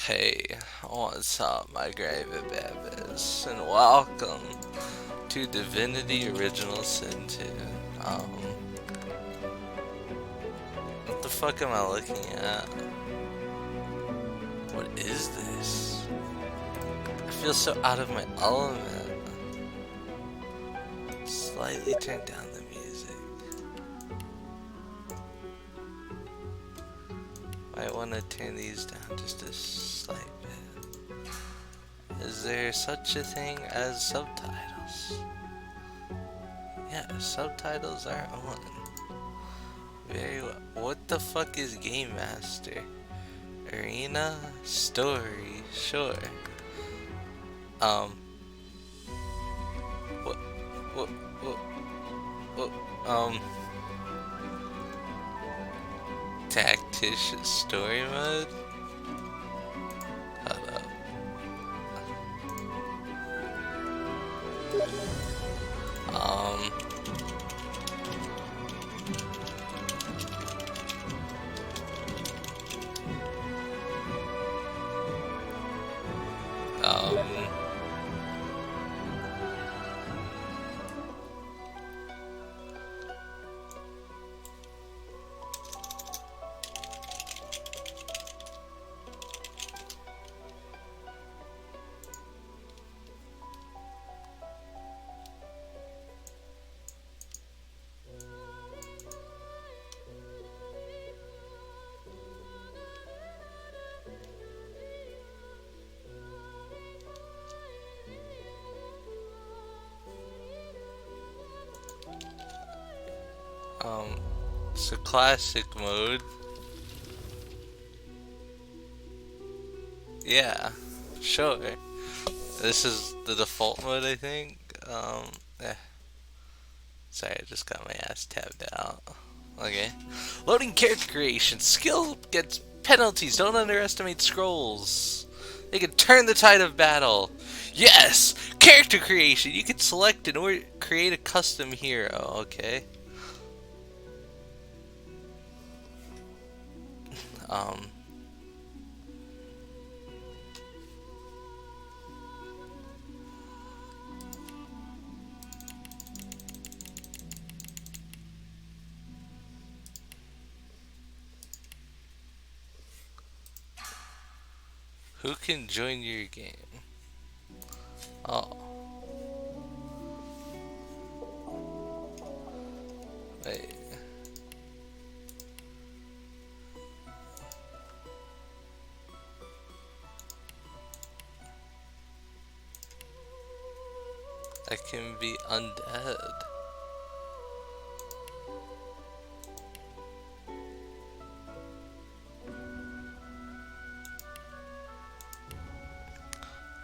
Hey, what's up, my gravy babies, and welcome to Divinity Original Sin 2. Um, what the fuck am I looking at? What is this? I feel so out of my element. Slightly turn down the music. Might want to turn these down just a slight bit. Is there such a thing as subtitles? Yeah, subtitles are on. Very well. What the fuck is Game Master? Arena? Story? Sure. Um, what, what, what, what, Tactician story mode? Hold up. Um, um, um, so classic mode. Yeah, sure. This is the default mode, I think. Eh. Sorry, I just got my ass tabbed out. Okay. Loading character creation. Skill gets penalties. Don't underestimate scrolls. They can turn the tide of battle. Yes! Character creation. You can select and or create a custom hero. Okay. Um. Who can join your game? Oh. Wait. I can be undead.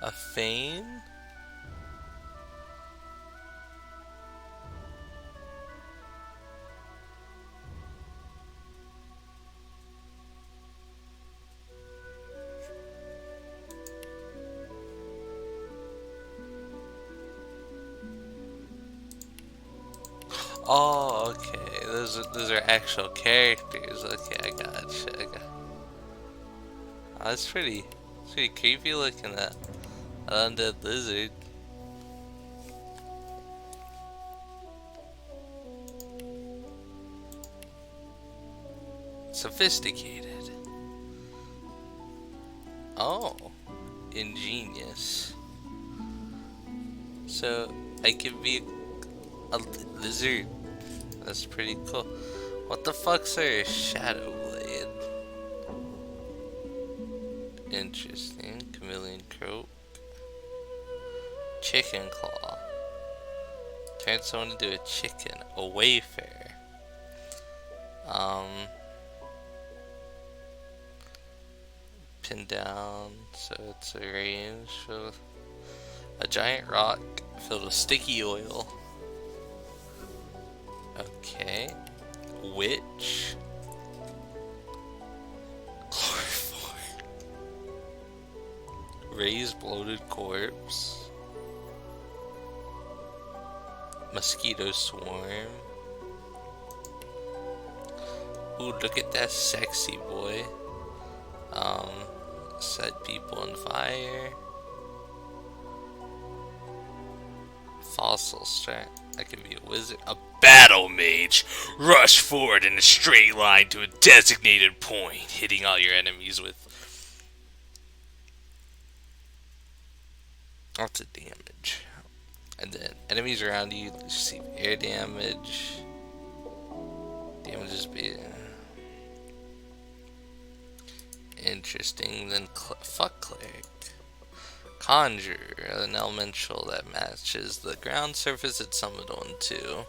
A Fane? Oh, okay. Those are actual characters. Okay, I gotcha. Oh, that's pretty creepy looking at an undead lizard. Sophisticated. Oh, ingenious. So I can be a lizard. That's pretty cool. What the fuck's a shadow blade? Interesting. Chameleon croak. Chicken claw. Turn someone into a chicken. A wayfarer. Um. Pin down. So it's a range. So a giant rock filled with sticky oil. Okay. Witch. Chloroform. Raised bloated corpse. Mosquito swarm. Ooh, look at that sexy boy. Um, set people on fire. Fossil strength. I can be a wizard. A battle mage. Rush forward in a straight line to a designated point, hitting all your enemies with lots of damage. And then enemies around you receive air damage. Damages be interesting. Then fuck cleric. Conjure, an elemental that matches the ground surface it's summoned onto.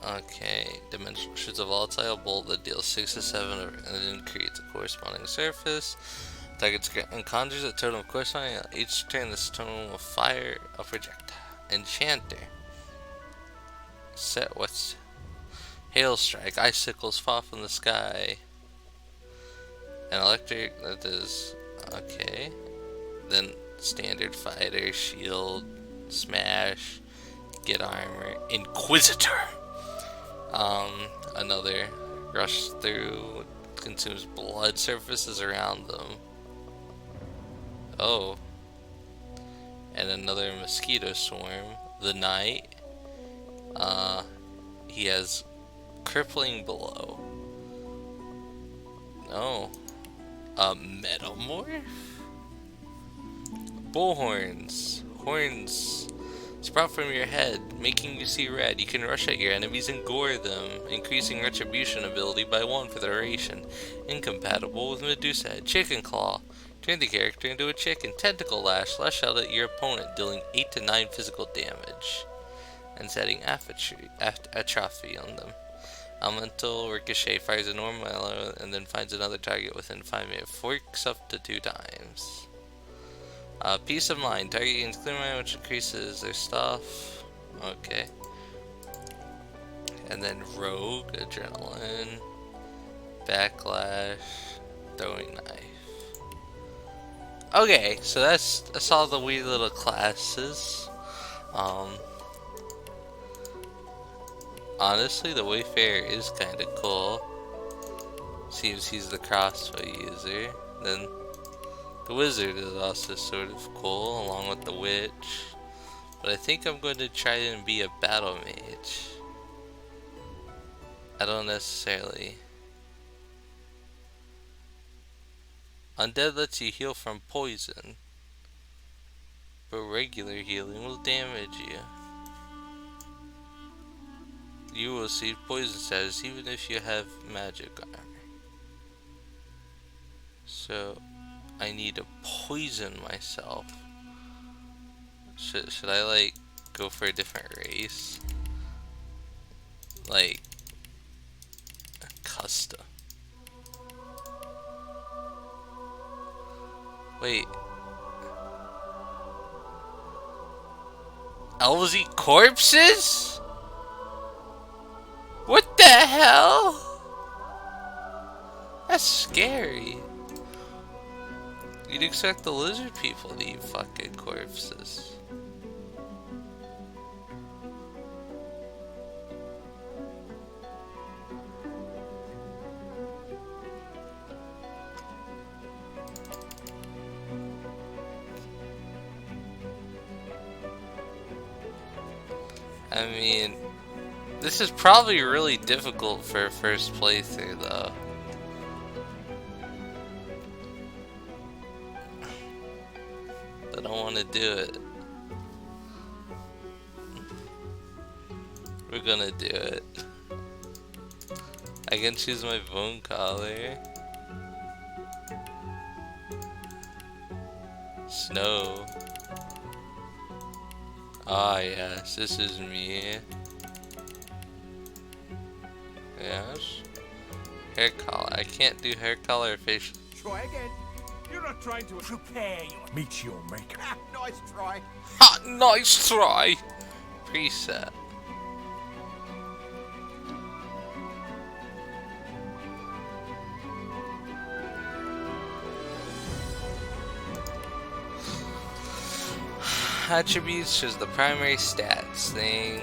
Okay, dimensional shoots a volatile bolt that deals 6 to 7 and then creates a corresponding surface. Targets and conjures a totem corresponding. Each turn this totem will fire a projectile. Enchanter. Set what's hail strike. Icicles fall from the sky. An electric that does okay. Then standard fighter, shield, smash, get armor, inquisitor. Another rush through, consumes blood surfaces around them. Oh. And another mosquito swarm. The knight. He has crippling blow. Oh. Metamorph? Bullhorns. Horns sprout from your head, making you see red. You can rush at your enemies and gore them, increasing retribution ability by 1 for the duration. Incompatible with Medusa Head. Chicken Claw. Turn the character into a chicken. Tentacle Lash. Lash out at your opponent, dealing 8 to 9 physical damage. And setting atrophy on them. Elemental Ricochet fires a normal arrow and then finds another target within 5 minutes. Forks up to 2 times. Peace of Mind. Target gains clear mind, which increases their stuff. Okay. And then Rogue, Adrenaline, Backlash, Throwing Knife. Okay, so that's all the weird little classes. Honestly, the Wayfarer is kind of cool. Seems he's the crossbow user. Then the Wizard is also sort of cool, along with the Witch. But I think I'm going to try and be a battle mage. I don't necessarily. Undead lets you heal from poison, but regular healing will damage you. You will receive poison status even if you have magic armor. So I need to poison myself. Should I like go for a different race? Like custom. Wait. Elves eat corpses? What the hell? That's scary. You'd expect the lizard people to eat fucking corpses. I mean, this is probably really difficult for a first playthrough though. But I want to do it. We're gonna do it. I can choose my bone color. Snow. Ah yes, this is me. Yes. Hair color. I can't do hair color or facial. Try again. You're not trying to prepare your meet your maker. Nice try. Ha! Nice try! Preset. Attributes is the primary stats thing.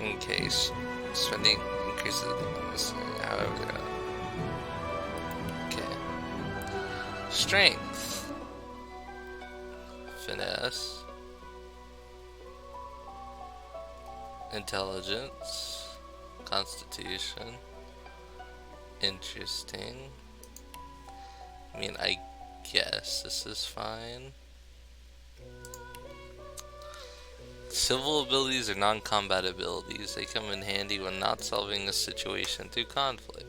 In case spending increases the bonus. However, Strength. Finesse. Intelligence. Constitution. Interesting. I mean, I guess this is fine. Civil abilities are non-combat abilities. They come in handy when not solving a situation through conflict.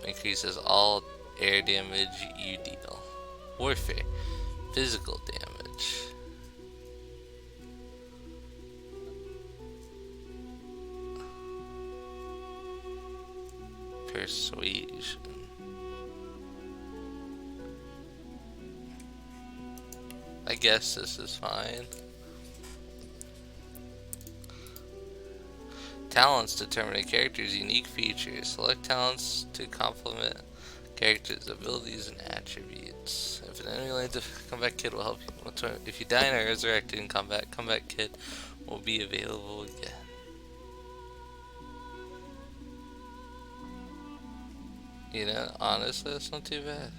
Increases all air damage you deal. Warfare. Physical damage. Persuasion. I guess this is fine. Talents determine a character's unique features. Select talents to complement character's abilities and attributes. If an enemy lands, a combat kit will help you. If you die and are resurrected in combat, combat kit will be available again. You know, honestly, that's not too bad.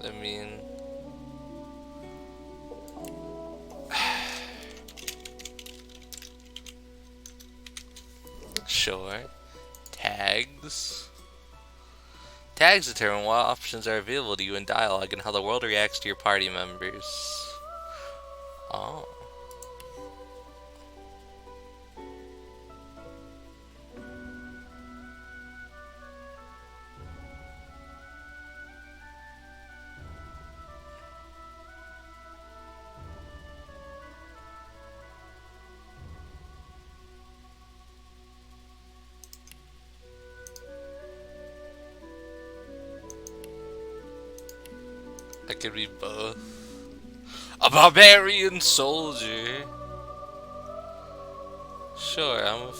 I mean, sure. Tags. Tags determine what options are available to you in dialogue and how the world reacts to your party members. Oh. I could be both. A barbarian soldier. Sure,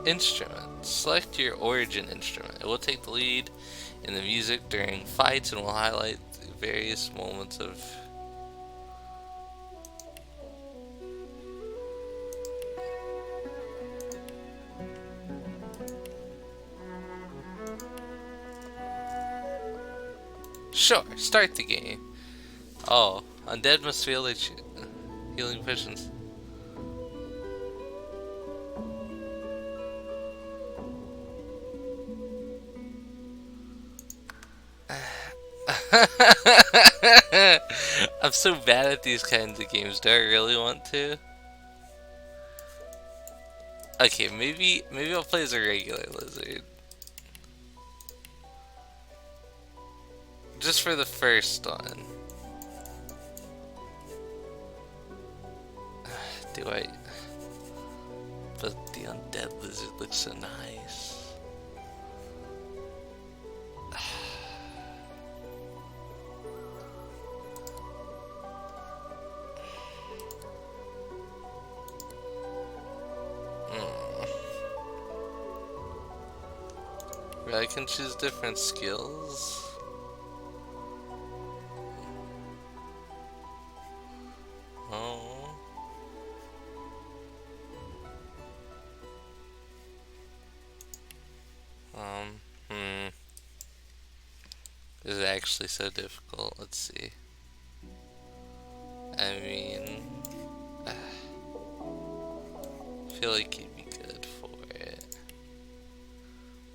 instrument. Select your origin instrument. It will take the lead in the music during fights and will highlight various moments of... Sure, start the game. Oh, undead must feel their healing potions. I'm so bad at these kinds of games. Do I really want to? Okay, maybe I'll play as a regular lizard. Just for the first one. Do I? But the undead lizard looks so nice. I can choose different skills. Oh. This is actually so difficult. Let's see. I mean, I feel like he'd be good for it.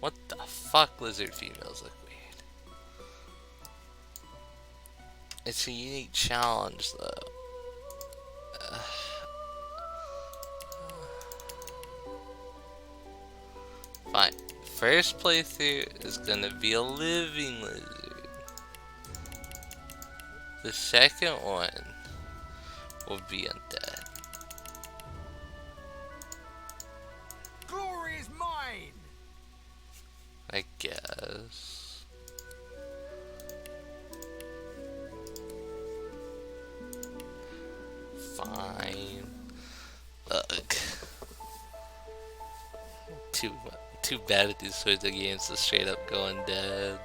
What the fuck? Lizard females look weird. It's a unique challenge, though. Fine. First playthrough is gonna be a living lizard. The second one will be undead. Glory is mine. I guess. Fine. Look. Too bad at these sorts of games to straight up go undead.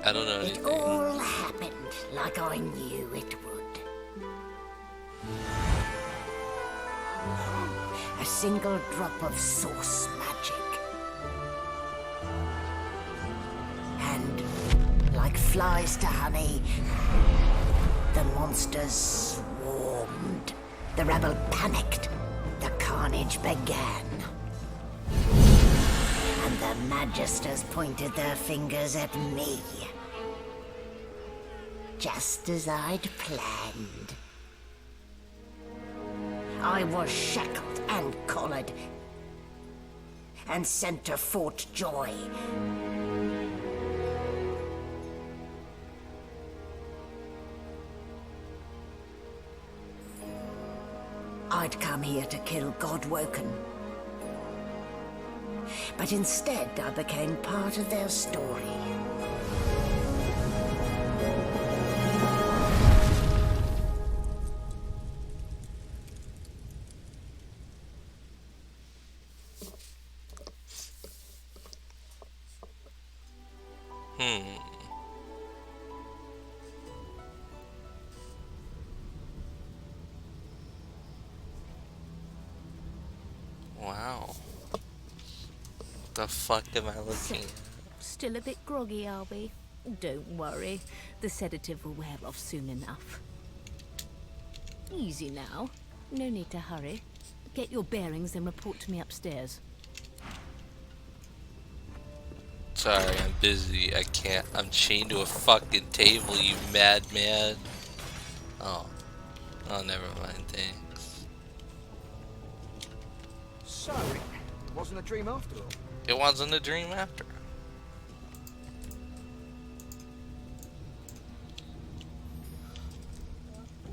I don't know It anything. all happened like I knew it would. A single drop of source magic. And, like flies to honey, the monsters swarmed. The rebel panicked. The carnage began. And the magisters pointed their fingers at me. Just as I'd planned. I was shackled and collared and sent to Fort Joy. I'd come here to kill Godwoken. But instead I became part of their story. Wow. The fuck am I looking at? Still a bit groggy, are we? Don't worry. The sedative will wear off soon enough. Easy now. No need to hurry. Get your bearings and report to me upstairs. Sorry, I'm busy. I can't. I'm chained to a fucking table, you madman. Oh. Oh, never mind. Thanks. So, it wasn't a dream after all. It wasn't a dream after.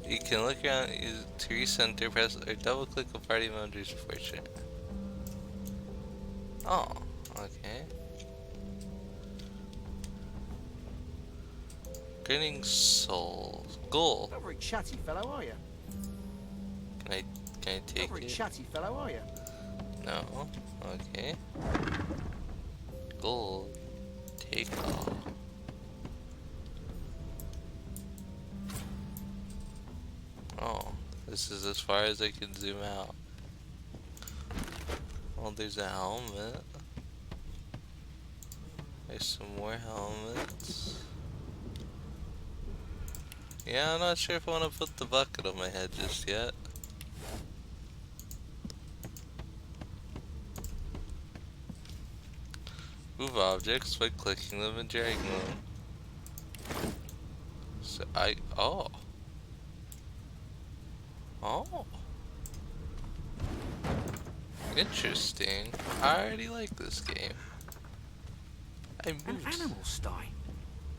You can look around to recenter, press or double click the party members before sharing. Oh, okay. Grinning souls. Goal. Not a very chatty fellow, are you? Can I Not a take very it? chatty fellow, are you? No. Okay. Gold. Take all. Oh, this is as far as I can zoom out. Oh, there's a helmet. There's some more helmets. Yeah, I'm not sure if I want to put the bucket on my head just yet. Move objects by clicking them and dragging them. So oh. Oh. Interesting. I already like this game. I An moved. animal sty.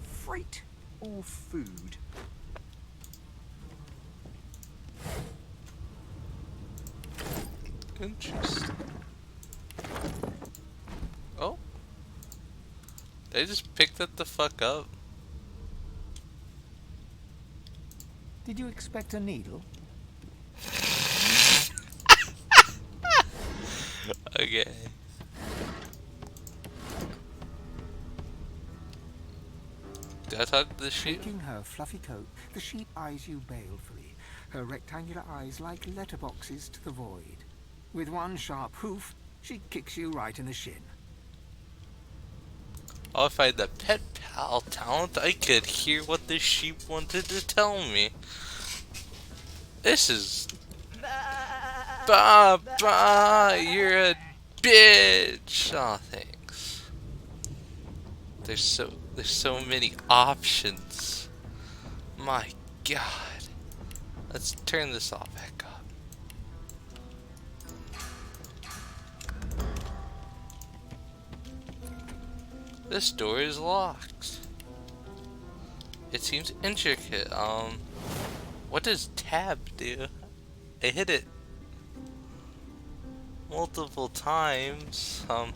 Freight or food? Interesting. Oh. Did I just pick that the fuck up? Did you expect a needle? Okay. Did I talk to the sheep? Shaking her fluffy coat, the sheep eyes you balefully, her rectangular eyes like letterboxes to the void. With one sharp hoof, she kicks you right in the shin. Oh, if I had the pet pal talent, I could hear what the sheep wanted to tell me. This is... Bah, bah, you're a bitch. Oh, thanks. There's so many options. My God. Let's turn this all back up. This door is locked. It seems intricate. What does tab do? I hit it multiple times. Oh,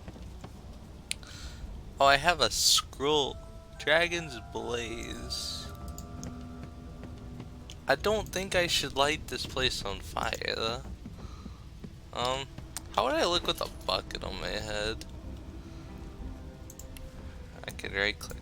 I have a scroll. Dragon's Blaze. I don't think I should light this place on fire, though. How would I look with a bucket on my head? I can right click.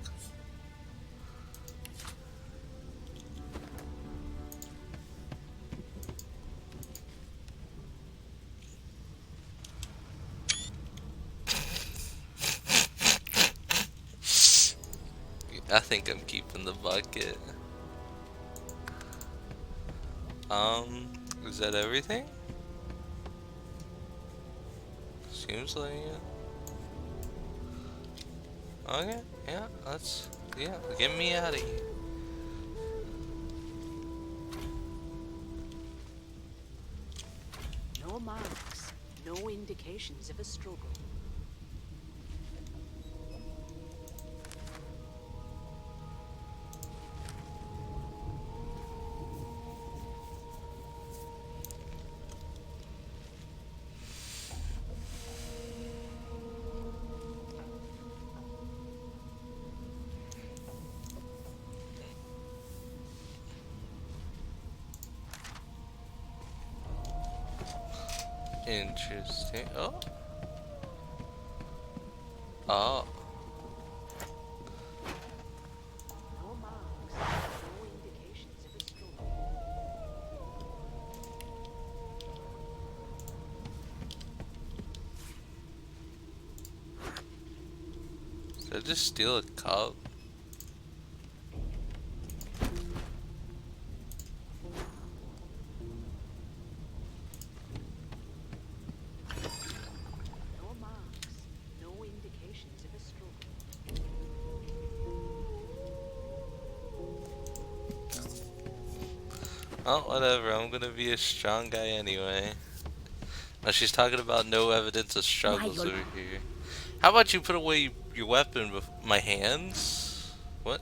I think I'm keeping the bucket. Is that everything? Seems like it. Okay, yeah, get me out of here. No marks, no indications of a struggle. Interesting. Oh. Oh. No marks, no indications of a struggle. Did I just steal a cup? No marks, no indications of a struggle. Oh, whatever. I'm gonna be a strong guy anyway. Now she's talking about no evidence of struggles over here. How about you put away your weapon with my hands? What?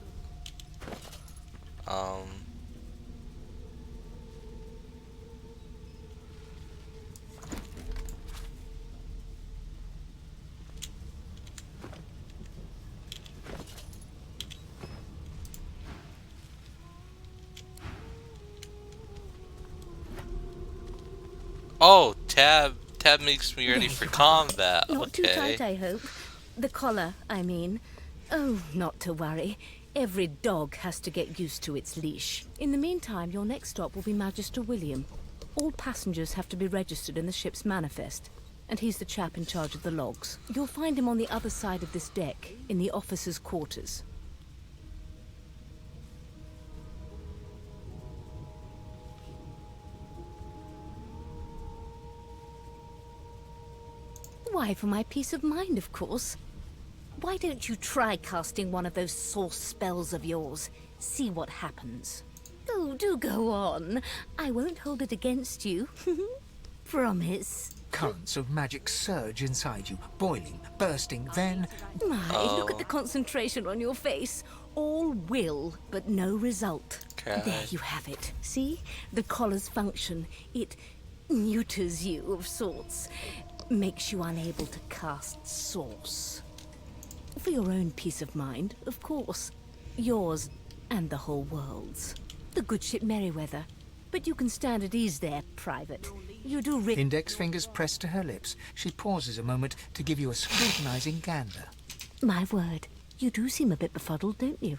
Oh, tab. Tab makes me ready for combat. Not too tight, Okay. I hope. The collar, I mean. Oh, not to worry. Every dog has to get used to its leash. In the meantime, your next stop will be Magister William. All passengers have to be registered in the ship's manifest, and he's the chap in charge of the logs. You'll find him on the other side of this deck, in the officers' quarters. Why, for my peace of mind, of course. Why don't you try casting one of those source spells of yours? See what happens. Oh, do go on. I won't hold it against you. Promise. Currents of magic surge inside you, boiling, bursting, then... My, look at the concentration on your face. All will, but no result. Okay. There you have it. See? The collar's function. It neuters you of sorts. Makes you unable to cast source. For your own peace of mind, of course. Yours and the whole world's. The good ship Merryweather. But you can stand at ease there, Private. You do Index fingers pressed to her lips. She pauses a moment to give you a scrutinizing gander. My word, you do seem a bit befuddled, don't you?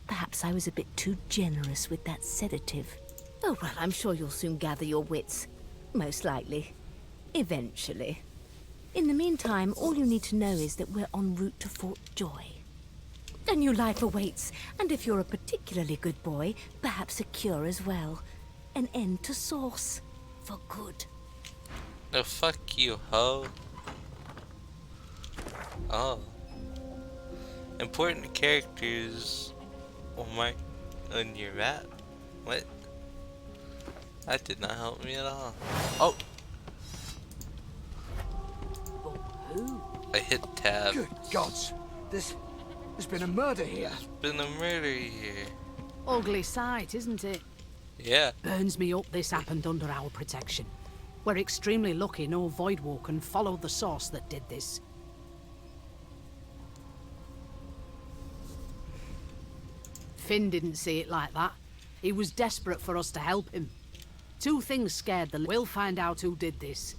Perhaps I was a bit too generous with that sedative. Oh, well, I'm sure you'll soon gather your wits. Most likely. Eventually. In the meantime, all you need to know is that we're en route to Fort Joy. A new life awaits, and if you're a particularly good boy, perhaps a cure as well. An end to Source. For good. No, fuck you, ho. Oh. Important characters on your map. What? That did not help me at all. Oh! I hit tab. Good gods. There's been a murder here. Been a murder here. Ugly sight, isn't it? Yeah. Burns me up this happened under our protection. We're extremely lucky no Voidwalker followed the source that did this. Finn didn't see it like that. He was desperate for us to help him. Two things scared the... We'll find out who did this.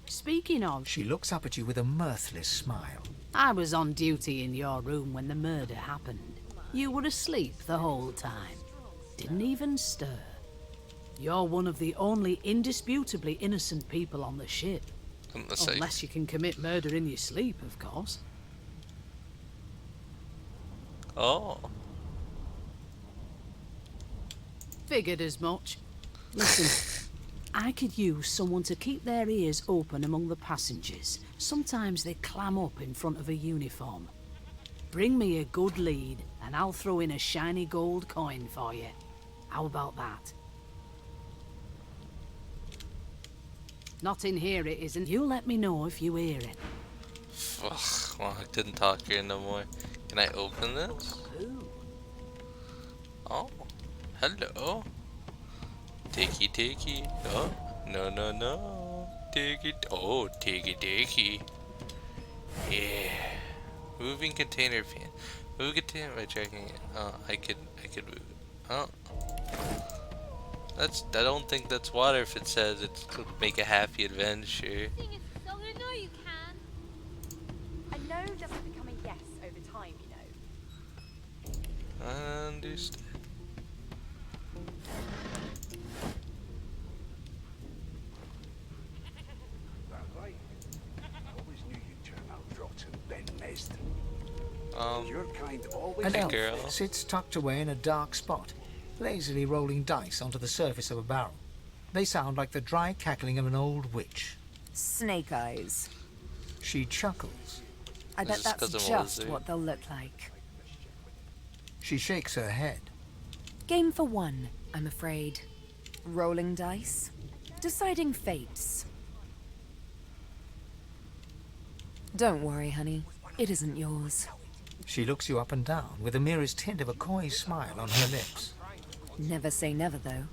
Speaking of, She looks up at you with a mirthless smile. I was on duty in your room when the murder happened. You were asleep the whole time. Didn't even stir. You're one of the only indisputably innocent people on the ship. Unless you can commit murder in your sleep, of course. Oh. Figured as much. Listen, I could use someone to keep their ears open among the passengers. Sometimes they clam up in front of a uniform. Bring me a good lead, and I'll throw in a shiny gold coin for you. How about that? Not in here, it isn't. You let me know if you hear it. Ugh, well, I didn't talk here no more. Can I open this? Oh, hello. Takey, takey. Oh, no, no, no. Take it. Oh, takey, takey. Yeah. Moving container pan. Move container by checking it. Oh, I could move it. Oh. I don't think that's water if it says it's to make a happy adventure. Sing a song, I know you can. A no doesn't become a yes over time, you know. I understand. That right? I always knew you'd turn out rotten, Ben Nest. Your kind always... An Hey, elf girl. sits tucked away in a dark spot, lazily rolling dice onto the surface of a barrel. They sound like the dry cackling of an old witch. Snake eyes. She chuckles. I bet This is that's 'cause I'm a just lizard. what they'll look like. She shakes her head. Game for one, I'm afraid. Rolling dice. Deciding fates. Don't worry, honey. It isn't yours. She looks you up and down with the merest hint of a coy smile on her lips. Never say never, though.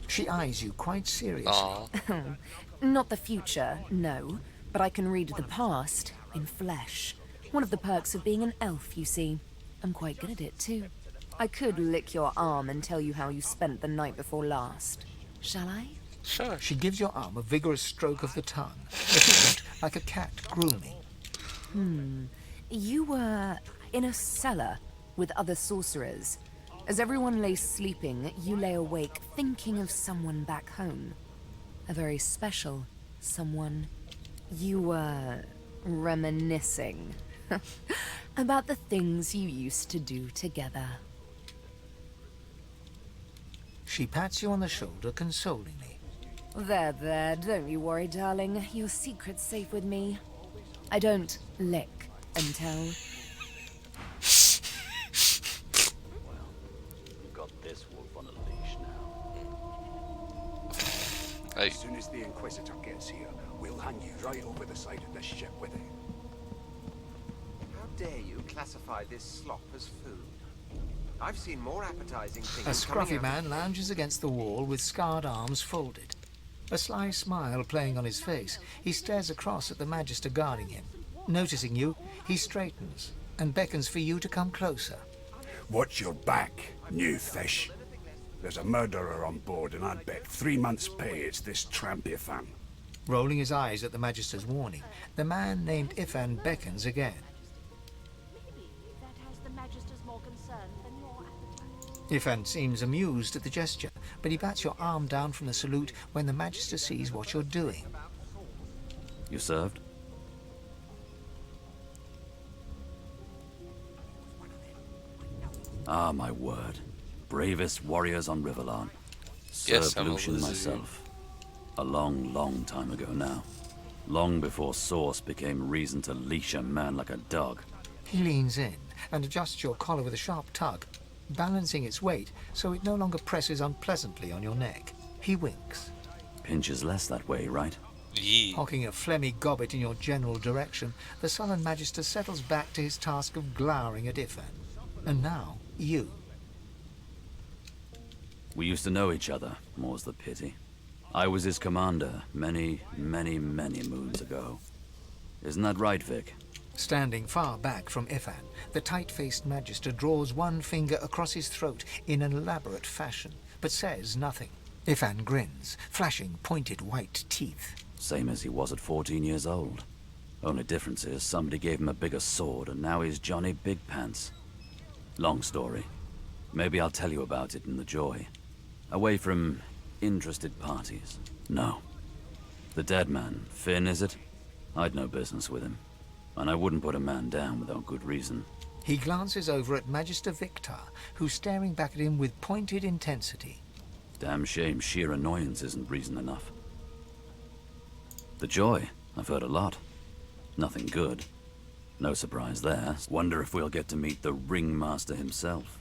She eyes you quite seriously. Aw. Not the future, no. But I can read the past in flesh. One of the perks of being an elf, you see. I'm quite good at it, too. I could lick your arm and tell you how you spent the night before last. Shall I? Sure. She gives your arm a vigorous stroke of the tongue, efficient like a cat grooming. You were in a cellar with other sorcerers. As everyone lay sleeping, you lay awake thinking of someone back home. A very special someone. You were reminiscing about the things you used to do together. She pats you on the shoulder consolingly. There, don't you worry, darling. Your secret's safe with me. I don't lick and tell. We've got this wolf on a leash now. I, As soon as the Inquisitor gets here, we'll hang you right over the side of this ship with him. How dare you classify this slop as food? I've seen more appetizing A things coming scruffy out- man lounges against the wall with scarred arms folded. A sly smile playing on his face, he stares across at the Magister guarding him. Noticing you, he straightens and beckons for you to come closer. Watch your back, new fish. There's a murderer on board, and I'd bet 3 months' pay it's this tramp Ifan. Rolling his eyes at the Magister's warning, the man named Ifan beckons again. Maybe that has the Magisters more concerned than your appetite. Ifan seems amused at the gesture, but he bats your arm down from the salute when the Magister sees what you're doing. You served? Ah, my word. Bravest warriors on Riverlarn. Yes, Served I'm a Lucian lizard. myself. A long, long time ago now. Long before Source became reason to leash a man like a dog. He leans in and adjusts your collar with a sharp tug, balancing its weight so it no longer presses unpleasantly on your neck. He winks, Pinches less that way, right? yee. hocking a phlegmy gobbet in your general direction. The sullen Magister settles back to his task of glowering at Ifan. And now, you. We used to know each other, more's the pity. I was his commander many, many, many moons ago. Isn't that right, Vic? Standing far back from Ifan, the tight-faced Magister draws one finger across his throat in an elaborate fashion, but says nothing. Ifan grins, flashing pointed white teeth. Same as he was at 14 years old. Only difference is somebody gave him a bigger sword and now he's Johnny Big Pants. Long story. Maybe I'll tell you about it in the Joy. Away from interested parties. No. The dead man, Finn, is it? I'd no business with him. And I wouldn't put a man down without good reason. He glances over at Magister Victor, who's staring back at him with pointed intensity. Damn shame sheer annoyance isn't reason enough. The Joy, I've heard a lot. Nothing good. No surprise there. Wonder if we'll get to meet the Ringmaster himself.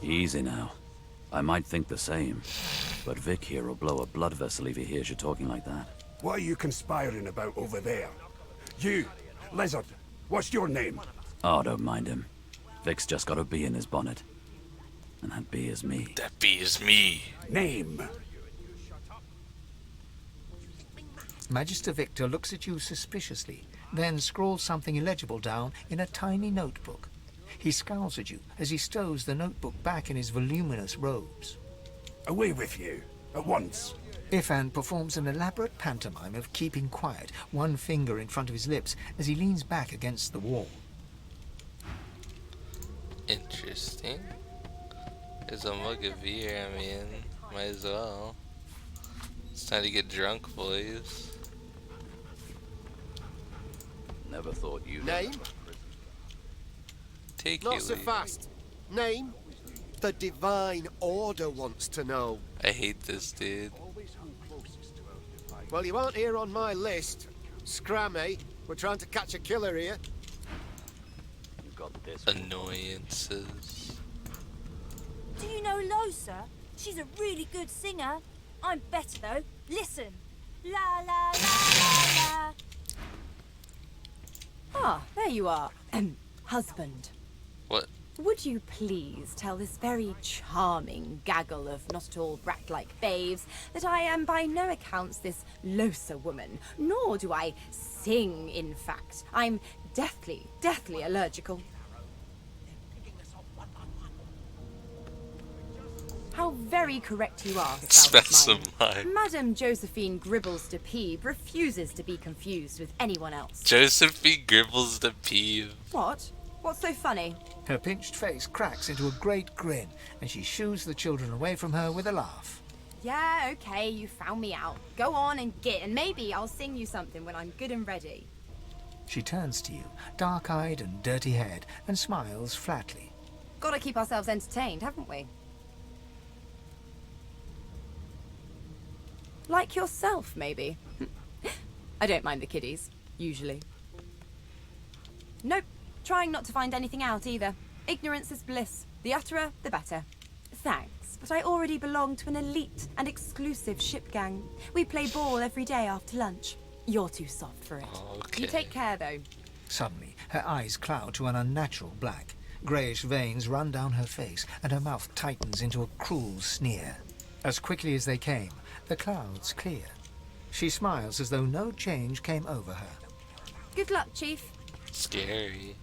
Easy now. I might think the same, but Vic here will blow a blood vessel if he hears you talking like that. What are you conspiring about over there? You, Lizard, what's your name? Oh, don't mind him. Vic's just got a bee in his bonnet. And that bee is me. That bee is me. Name? Magister Victor looks at you suspiciously, then scrawls something illegible down in a tiny notebook. He scowls at you as he stows the notebook back in his voluminous robes. Away with you, at once. Ifan performs an elaborate pantomime of keeping quiet, one finger in front of his lips as he leans back against the wall. Interesting. There's a mug of beer, I mean, might as well. It's time to get drunk, boys. Never thought you'd... Name? Take Not you, so Lee. fast. Name? The Divine Order wants to know. I hate this dude. Well, you aren't here on my list. Scrammy. We're trying to catch a killer here. You got this. Annoyances. Do you know Losa? She's a really good singer. I'm better though. Listen. La la la la la. Ah, there you are. Husband. What? Would you please tell this very charming gaggle of not at all brat-like babes that I am by no accounts this Losa woman, nor do I sing, in fact. I'm deathly allergical. How very correct you are, Specimen. Madame Josephine Gribbles de Peeve refuses to be confused with anyone else. Josephine Gribbles the Peeve. What? What's so funny? Her pinched face cracks into a great grin, and she shoos the children away from her with a laugh. Yeah, okay, you found me out. Go on and git, and maybe I'll sing you something when I'm good and ready. She turns to you, dark-eyed and dirty-haired, and smiles flatly. Gotta keep ourselves entertained, haven't we? Like yourself, maybe. I don't mind the kiddies, usually. Nope, trying not to find anything out either. Ignorance is bliss. The utterer, the better. Thanks, but I already belong to an elite and exclusive ship gang. We play ball every day after lunch. You're too soft for it. Okay. You take care, though. Suddenly, her eyes cloud to an unnatural black. Greyish veins run down her face, and her mouth tightens into a cruel sneer. As quickly as they came, the clouds clear. She smiles as though no change came over her. Good luck, Chief. Scary.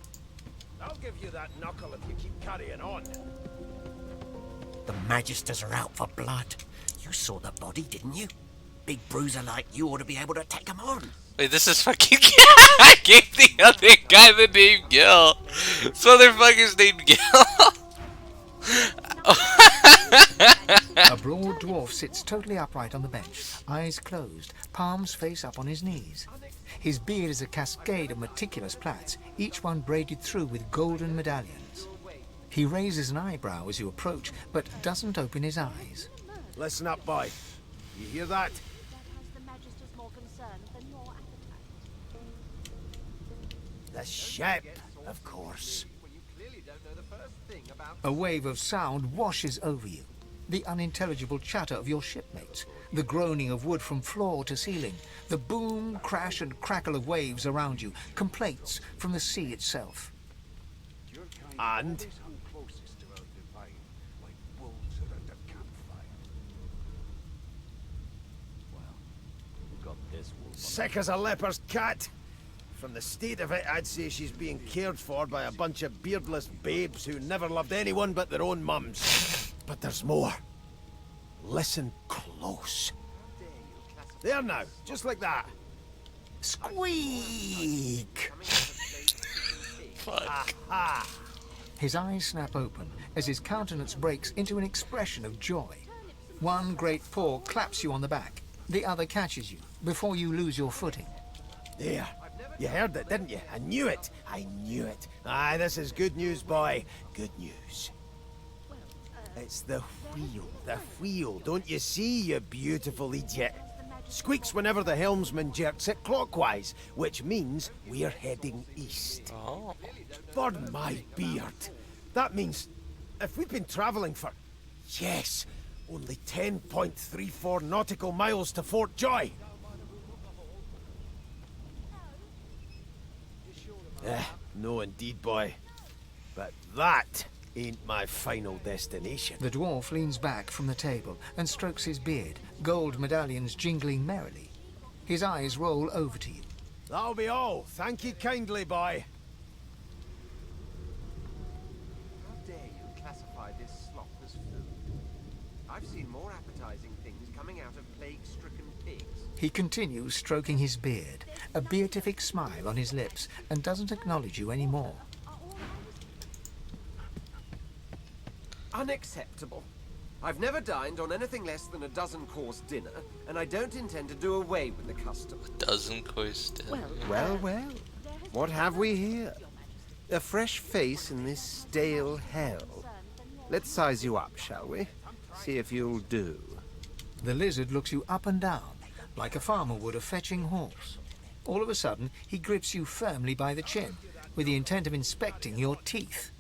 I'll give you that knuckle if you keep carrying on. The Magisters are out for blood. You saw the body, didn't you? Big bruiser like you ought to be able to take them on. Wait, this is fucking. I gave the other guy the name Gil. This motherfucker's named Gil. A broad dwarf sits totally upright on the bench, eyes closed, palms face up on his knees. His beard is a cascade of meticulous plaits, each one braided through with golden medallions. He raises an eyebrow as you approach, but doesn't open his eyes. Listen up, boy. You hear that? The ship, of course. A wave of sound washes over you. The unintelligible chatter of your shipmates, the groaning of wood from floor to ceiling, the boom, crash and crackle of waves around you, complaints from the sea itself. And? Sick as a leper's cat. From the state of it, I'd say she's being cared for by a bunch of beardless babes who never loved anyone but their own mums. But there's more. Listen close. There now, just like that. Squeak! Fuck. His eyes snap open as his countenance breaks into an expression of joy. One great paw claps you on the back. The other catches you before you lose your footing. There. You heard it, didn't you? I knew it. I knew it. Aye, this is good news, boy. Good news. It's the wheel. The wheel. Don't you see, you beautiful idiot? Squeaks whenever the helmsman jerks it clockwise, which means we're heading east. Oh. Burn my beard. That means if we've been travelling for, yes, only 10.34 nautical miles to Fort Joy. No indeed, boy. But that ain't my final destination. The dwarf leans back from the table and strokes his beard, gold medallions jingling merrily. His eyes roll over to you. That'll be all. Thank you kindly, boy. How dare you classify this slop as food? I've seen more appetizing things coming out of plague-stricken pigs. He continues stroking his beard, a beatific smile on his lips, and doesn't acknowledge you anymore. Unacceptable. I've never dined on anything less than a dozen-course dinner, and I don't intend to do away with the custom. Dozen-course dinner. Well, well. What have we here? A fresh face in this stale hell. Let's size you up, shall we? See if you'll do. The lizard looks you up and down, like a farmer would a fetching horse. All of a sudden, he grips you firmly by the chin, with the intent of inspecting your teeth.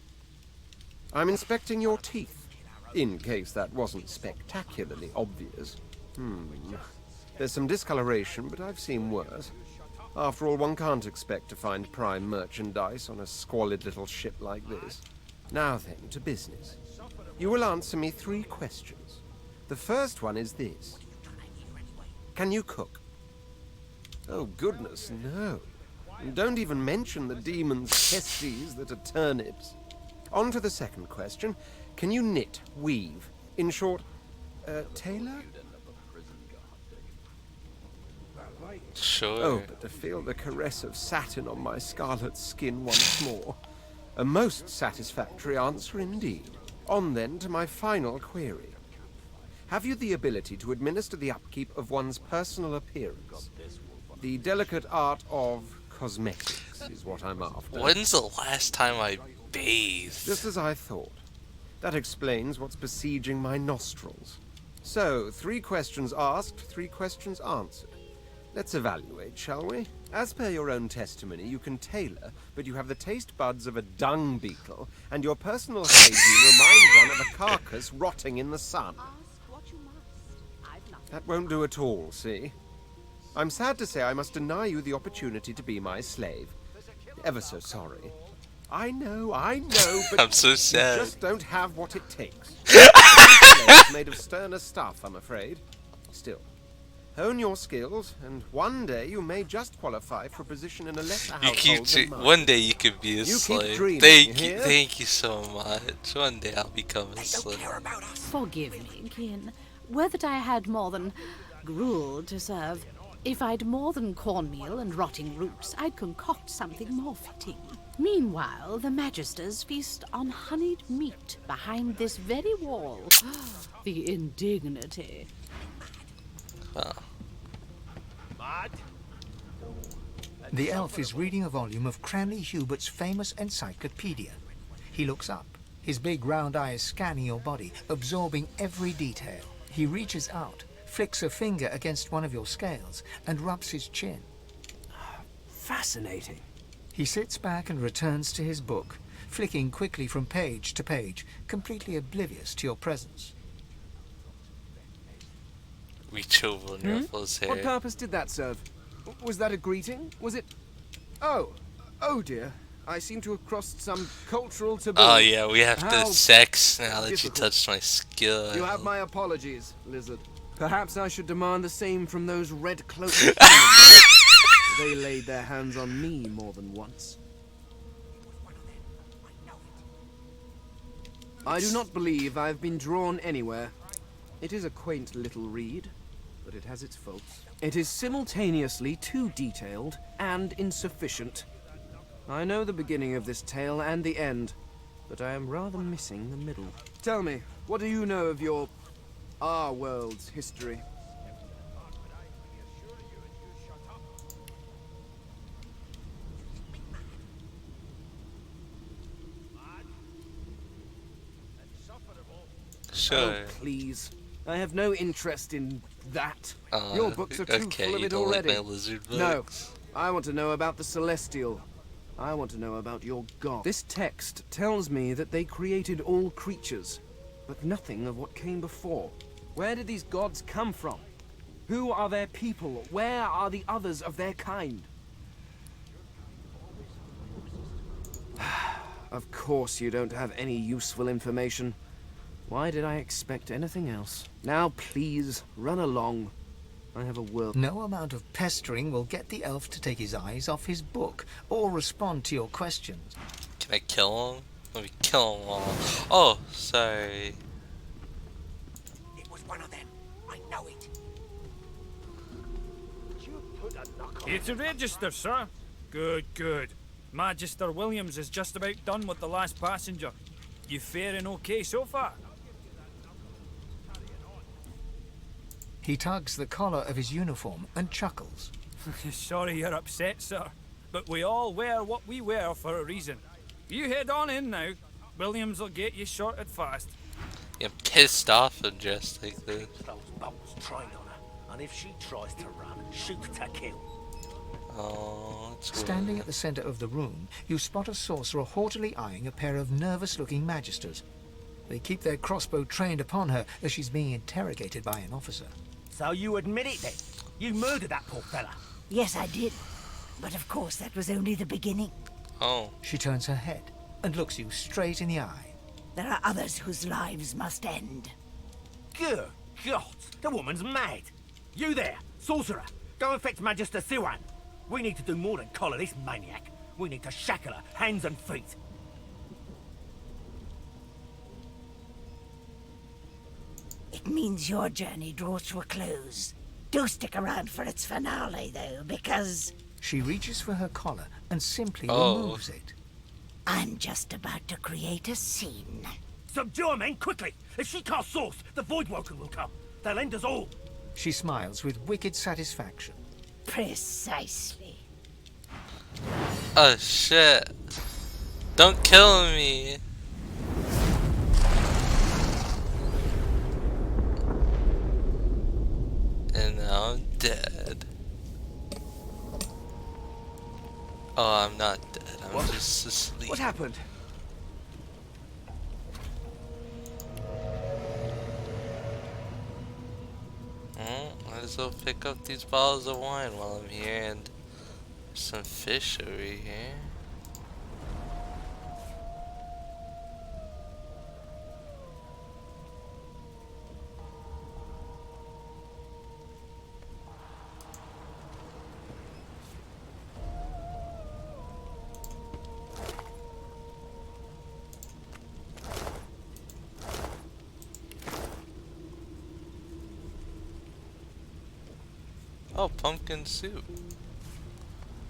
I'm inspecting your teeth, in case that wasn't spectacularly obvious. There's some discoloration, but I've seen worse. After all, one can't expect to find prime merchandise on a squalid little ship like this. Now then, to business. You will answer me 3 questions. The first one is this. Can you cook? Oh, goodness, no. And don't even mention the demon's testes that are turnips. On to the second question. Can you knit, weave? In short, tailor? Sure. Oh, but to feel the caress of satin on my scarlet skin once more. A most satisfactory answer indeed. On then to my final query. Have you the ability to administer the upkeep of one's personal appearance? The delicate art of cosmetics is what I'm after. When's the last time I bathed? Just as I thought. That explains what's besieging my nostrils. So, 3 questions asked, 3 questions answered. Let's evaluate, shall we? As per your own testimony, you can tailor, but you have the taste buds of a dung beetle, and your personal hygiene reminds one of a carcass rotting in the sun. That won't do at all, see? I'm sad to say I must deny you the opportunity to be my slave. Ever so sorry. I know, but I'm so sad. You just don't have what it takes. Slaves made of sterner stuff, I'm afraid. Still, hone your skills, and one day you may just qualify for a position in a lesser household than mine. One day you could be a You slave. keep dreaming, Thank you so much. One day I'll become a slave. Forgive me, Kin. Were that I had more than gruel to serve. If I'd more than cornmeal and rotting roots, I'd concoct something more fitting. Meanwhile, the Magisters feast on honeyed meat behind this very wall. The indignity. Mad? The elf is reading a volume of Cranley Hubert's famous encyclopedia. He looks up, his big round eyes scanning your body, absorbing every detail. He reaches out, flicks a finger against one of your scales, and rubs his chin. Fascinating. He sits back and returns to his book, flicking quickly from page to page, completely oblivious to your presence. Reach over and ruffle his hair. What purpose did that serve? Was that a greeting? Was it... Oh dear. I seem to have crossed some cultural taboo. Oh yeah, we have How to sex now that you difficult. touched my skin. You have my apologies, lizard. Perhaps I should demand the same from those red-cloaked humans. They laid their hands on me more than once. I do not believe I've been drawn anywhere. It is a quaint little read, but it has its faults. It is simultaneously too detailed and insufficient. I know the beginning of this tale and the end, but I am rather missing the middle. Tell me, what do you know of your our world's history. Sure. Oh, please. I have no interest in that. Uh, Your books are too okay, full of you it don't like already. my lizard No, books? I want to know about the Celestial. I want to know about your god. This text tells me that they created all creatures, but nothing of what came before. Where did these gods come from? Who are their people? Where are the others of their kind? Of course you don't have any useful information. Why did I expect anything else? Now please, run along. I have a world. No amount of pestering will get the elf to take his eyes off his book or respond to your questions. Can I kill him? Let me kill them all. Oh, sorry. It was one of them. I know it. It's a register, sir. Good, good. Magister Williams is just about done with the last passenger. You faring okay so far? He tugs the collar of his uniform and chuckles. Sorry you're upset, sir. But we all wear what we wear for a reason. You head on in now. Williams will get you sorted fast. I'm pissed off and dressed like this. Those bolts train on her, and if she tries to run, shoot to kill. Oh, it's Standing at the center of the room, you spot a sorcerer haughtily eyeing a pair of nervous-looking magisters. They keep their crossbow trained upon her as she's being interrogated by an officer. So you admit it then? You murdered that poor fella? Yes, I did. But of course, that was only the beginning. Oh. She turns her head and looks you straight in the eye. There are others whose lives must end. Good God, the woman's mad. You there, sorcerer, go and fetch Magister Siwan. We need to do more than collar this maniac. We need to shackle her, hands and feet. It means your journey draws to a close. Do stick around for its finale, though, because... She reaches for her collar and simply Oh. removes it. I'm just about to create a scene. Subdue her, men, quickly! If she can't source, the Voidwoken will come. They'll end us all. She smiles with wicked satisfaction. Precisely. Oh shit. Don't kill me. And now I'm dead. Oh, I'm not dead. I'm just asleep. What happened? Might as well pick up these bottles of wine while I'm here, and some fish over here. Oh, pumpkin soup.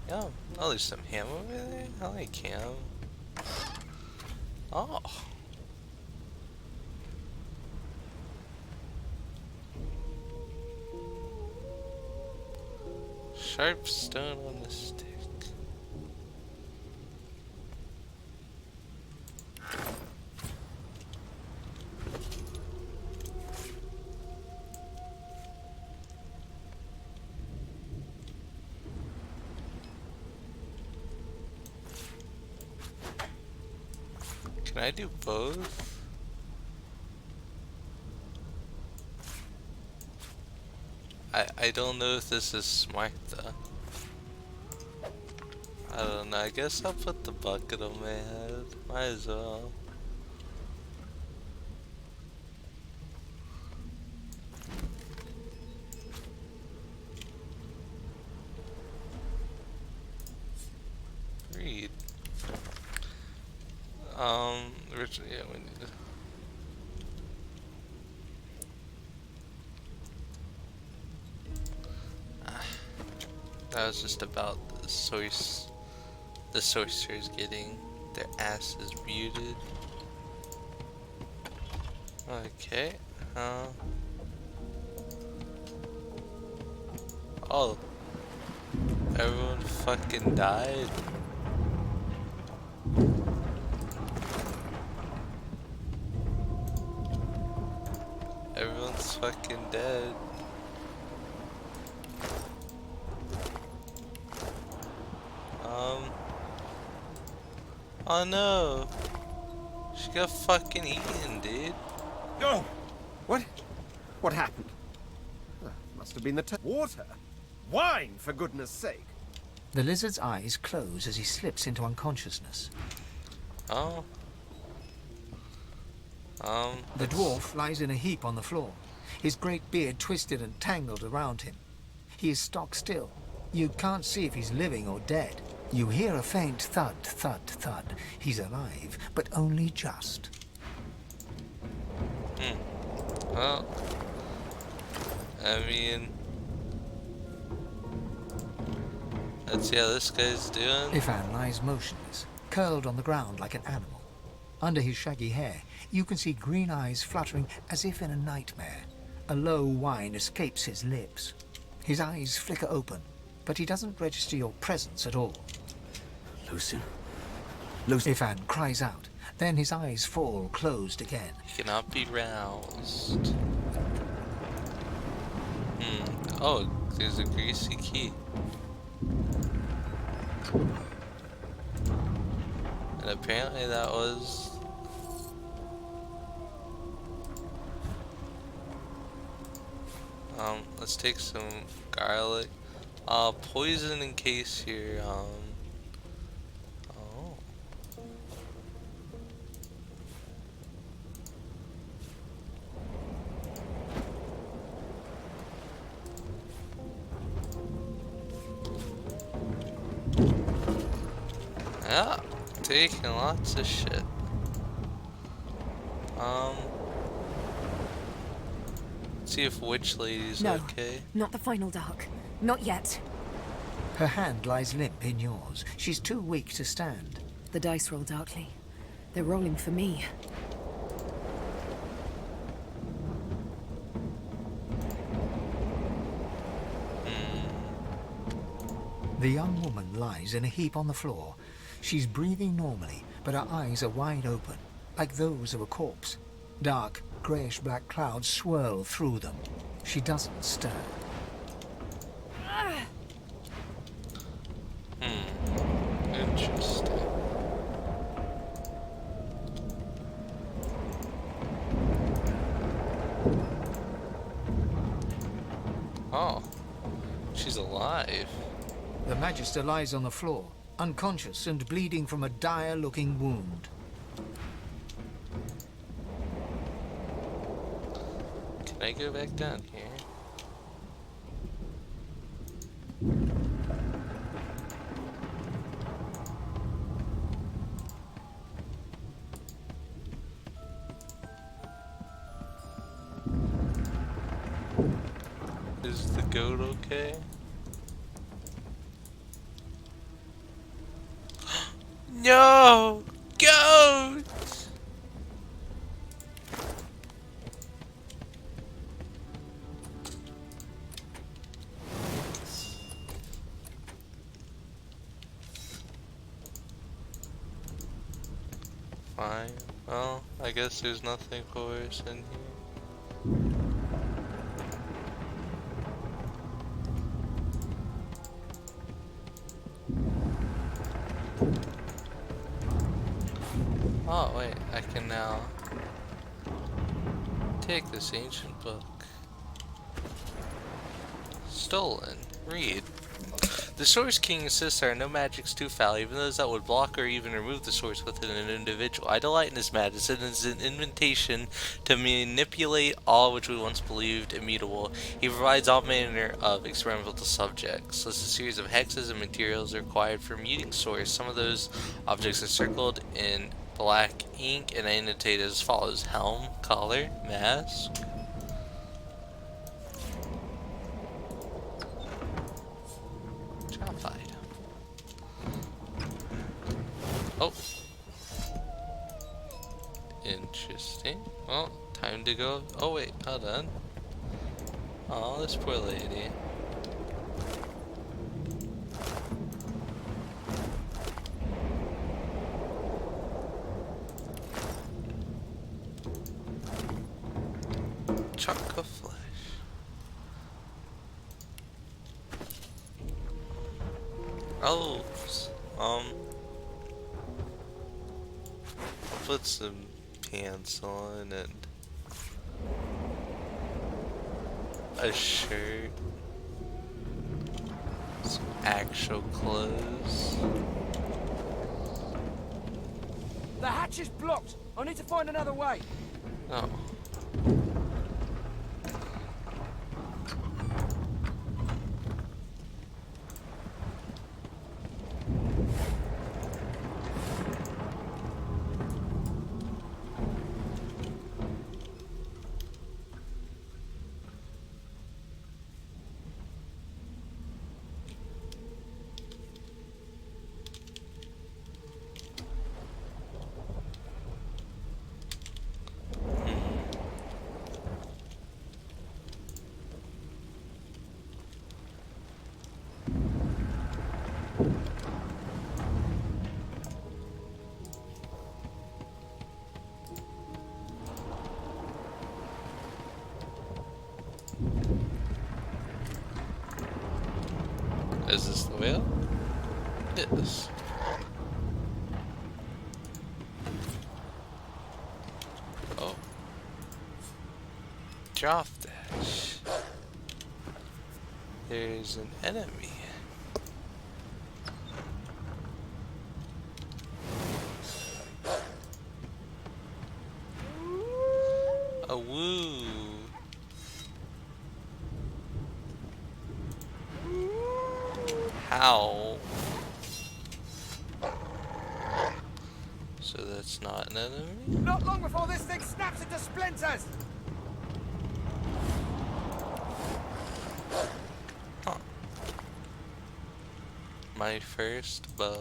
Yeah, oh, there's some ham over there. I like ham. Oh. Sharp stone on the stick. Can I do both? I don't know if this is smart though. I don't know, I guess I'll put the bucket on my head. Might as well. Read. Yeah, we need to. That was just about the sorcerers getting their asses muted. Okay, Oh, everyone fucking died. Everyone's fucking dead. Oh no. She got fucking eaten, dude. Oh! What? What happened? Must have been the water. Wine, for goodness sake. The lizard's eyes close as he slips into unconsciousness. Oh. The dwarf lies in a heap on the floor, his great beard twisted and tangled around him. He is stock still. You can't see if he's living or dead. You hear a faint thud, thud, thud. He's alive, but only just. Well, I mean, let's see how this guy's doing. Ifan lies motionless, curled on the ground like an animal. Under his shaggy hair, you can see green eyes fluttering as if in a nightmare. A low whine escapes his lips. His eyes flicker open, but he doesn't register your presence at all. Lucian. Ifan cries out. Then his eyes fall closed again. He cannot be roused. Oh, there's a greasy key. And apparently that was... let's take some garlic. Poison in case you're, oh. Yeah, taking lots of shit. See if Witch Lady's okay. Not the final dark. Not yet. Her hand lies limp in yours. She's too weak to stand. The dice roll darkly. They're rolling for me. The young woman lies in a heap on the floor. She's breathing normally, but her eyes are wide open, like those of a corpse. Dark, greyish-black clouds swirl through them. She doesn't stir. Interesting. Oh, she's alive. The Magister lies on the floor, unconscious and bleeding from a dire-looking wound. Can I go back down here? Is the goat okay? No! Goat! Fine. Well, I guess there's nothing for us in here. Oh wait, I can now take this ancient book. Stolen. Read. The Source King insists there are no magics too foul, even those that would block or even remove the source within an individual. I delight in his madness. It is an invitation to manipulate all which we once believed immutable. He provides all manner of experimental subjects. Lists a series of hexes and materials required for muting source. Some of those objects are circled in black ink and annotated as follows: helm, collar, mask. Oh. Interesting. Well, time to go. Oh wait, hold on. Oh, this poor lady. chunk of flesh. Elves. I'll put some pants on and a shirt. Some actual clothes. The hatch is blocked. I need to find another way. Oh. Is this the whale? It is. Oh. Drop dash. There's an enemy. A woo. How? So that's not an enemy? Not long before this thing snaps into splinters. Huh. My first bow.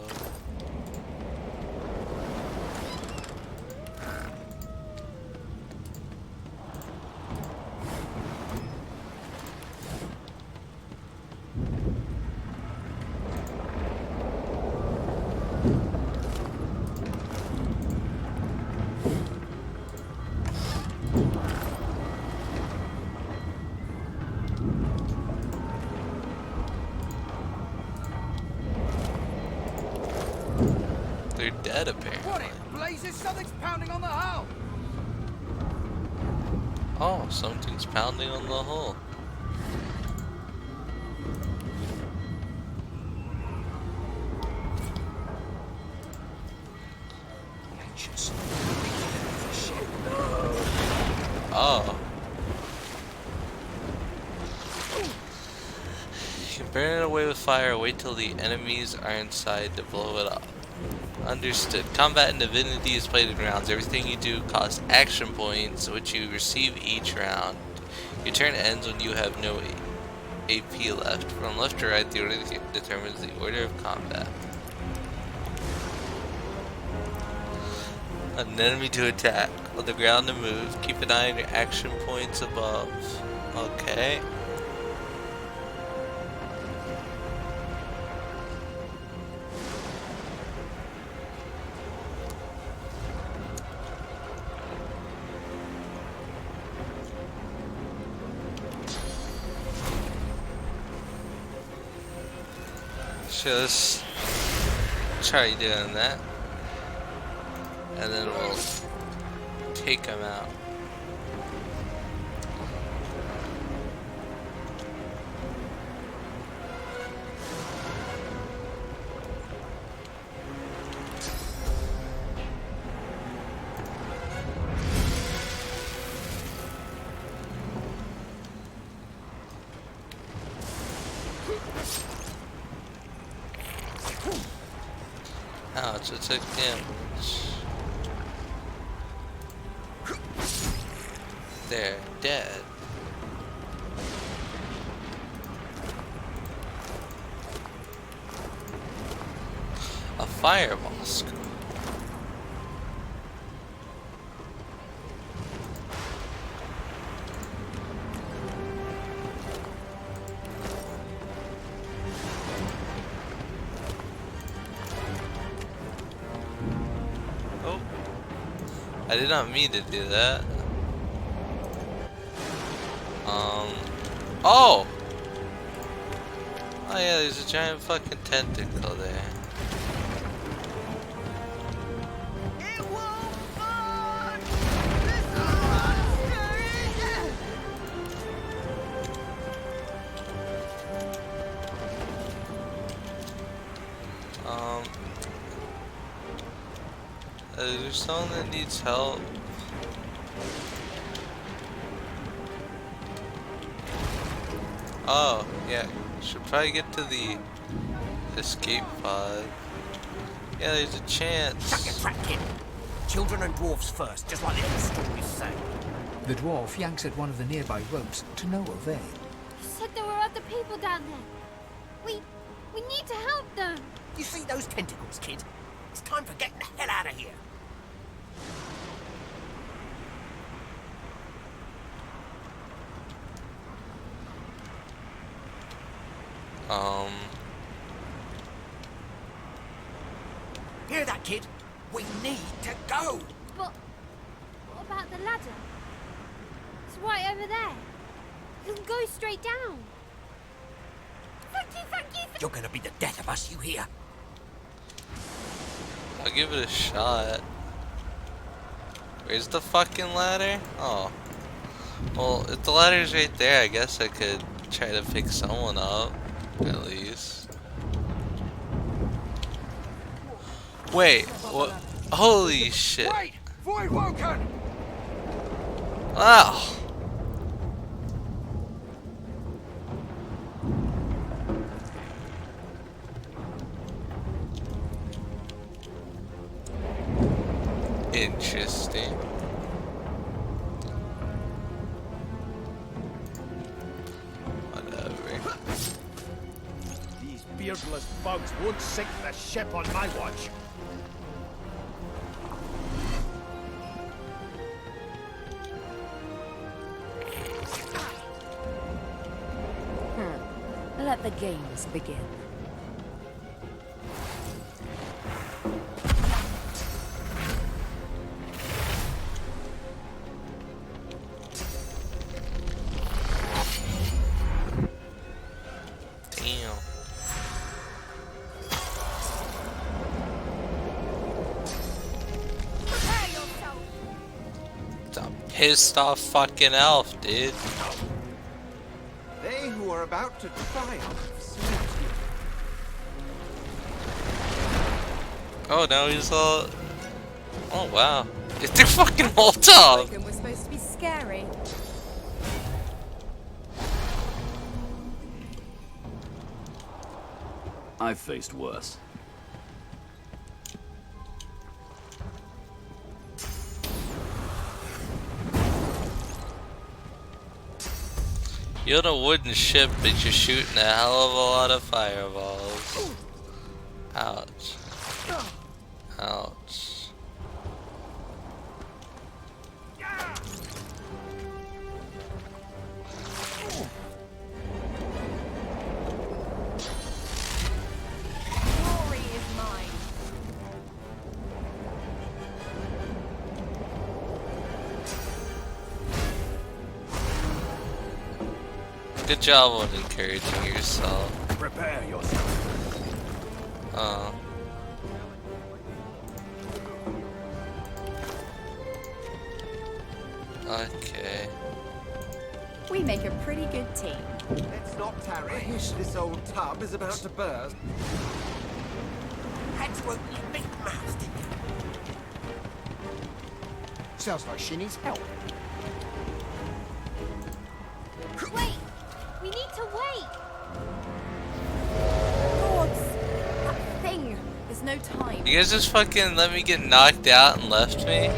They're dead apparently. What in blazes? Something's pounding on the hull. Oh, something's pounding on the hull. Oh. You can burn it away with fire, wait till the enemies are inside to blow it up. Understood. Combat in Divinity is played in rounds. Everything you do costs action points, which you receive each round. Your turn ends when you have no AP left. From left to right, the order determines the order of combat. An enemy to attack. On the ground to move. Keep an eye on your action points above. Okay. So let's try doing that, and then we'll take them out. Ouch, it took damage. They're dead. A fireball screw. I did not mean to do that. Oh! Oh yeah, there's a giant fucking tentacle there. Is there someone that needs help? Oh, yeah. Should probably get to the escape pod. Yeah, there's a chance. Shut your trap, kid. Children and dwarfs first, just like the old stories say. The dwarf yanks at one of the nearby ropes to no avail. You said there were other people down there. We need to help them. You see those tentacles, kid? It's time for getting the hell out of here. Hear that, kid? We need to go. But what about the ladder? It's right over there. You can go straight down. Thank you, thank you. You're gonna be the death of us, you hear? I'll give it a shot. Where's the fucking ladder? Oh. Well, if the ladder's right there, I guess I could try to pick someone up. At least. Wait, what? Holy shit. Wait! Void woken! Wow. Interesting. Whatever. These beardless bugs won't sink the ship on my watch. Let the games begin. Damn. It's a pissed off fucking elf, dude. They who are about to triumph salute you. Oh, now he's all. Oh wow, they're fucking hold up. We're supposed to be scary. I've faced worse. You're on a wooden ship, but you're shooting a hell of a lot of fireballs. Ouch. Ouch. Glory is mine. Good job on encouraging yourself. Prepare yourself. Okay. We make a pretty good team. Let's not tarry. This old tub is about to burst. Had to open your big mouth, didn't you? Sounds like she needs help. Wait! We need to wait! Gods! That thing! There's no time. You guys just fucking let me get knocked out and left me?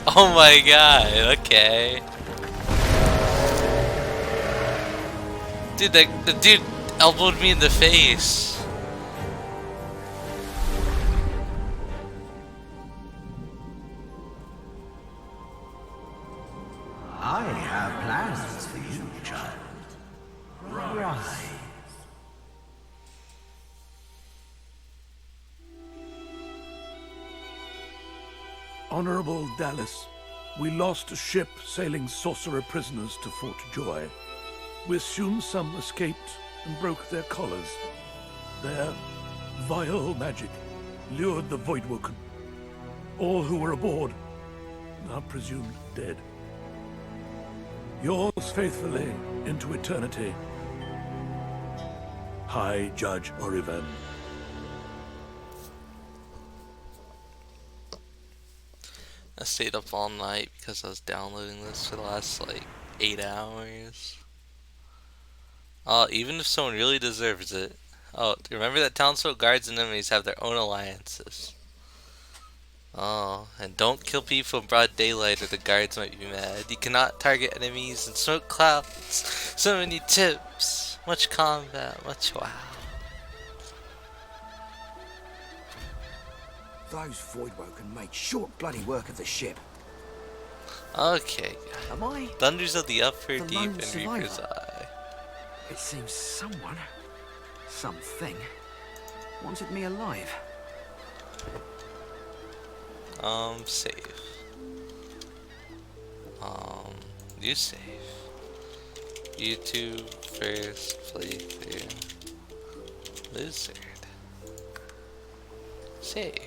Oh my god, okay. Dude, the dude elbowed me in the face. I have plans for you, child. Rise. Honorable Dallas, We lost a ship sailing sorcerer prisoners to Fort Joy. We assume some escaped and broke their collars. Their vile magic lured the Voidwoken. All who were aboard are presumed dead. Yours faithfully into eternity, High Judge Oriven. I stayed up all night because I was downloading this for the last like 8 hours. Even if someone really deserves it. Oh, remember that townsfolk, guards, and enemies have their own alliances. Oh, and don't kill people in broad daylight or the guards might be mad. You cannot target enemies in smoke clouds. So many tips. Much combat, much wow. Those Voidwoken made short bloody work of the ship. Okay. Am I Thunders of the Upper the Deep lone and survivor? Reaper's Eye. It seems someone, something, wanted me alive. Save. New save. YouTube first playthrough. Lizard. Save.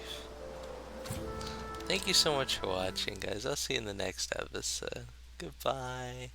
Thank you so much for watching, guys. I'll see you in the next episode. Goodbye.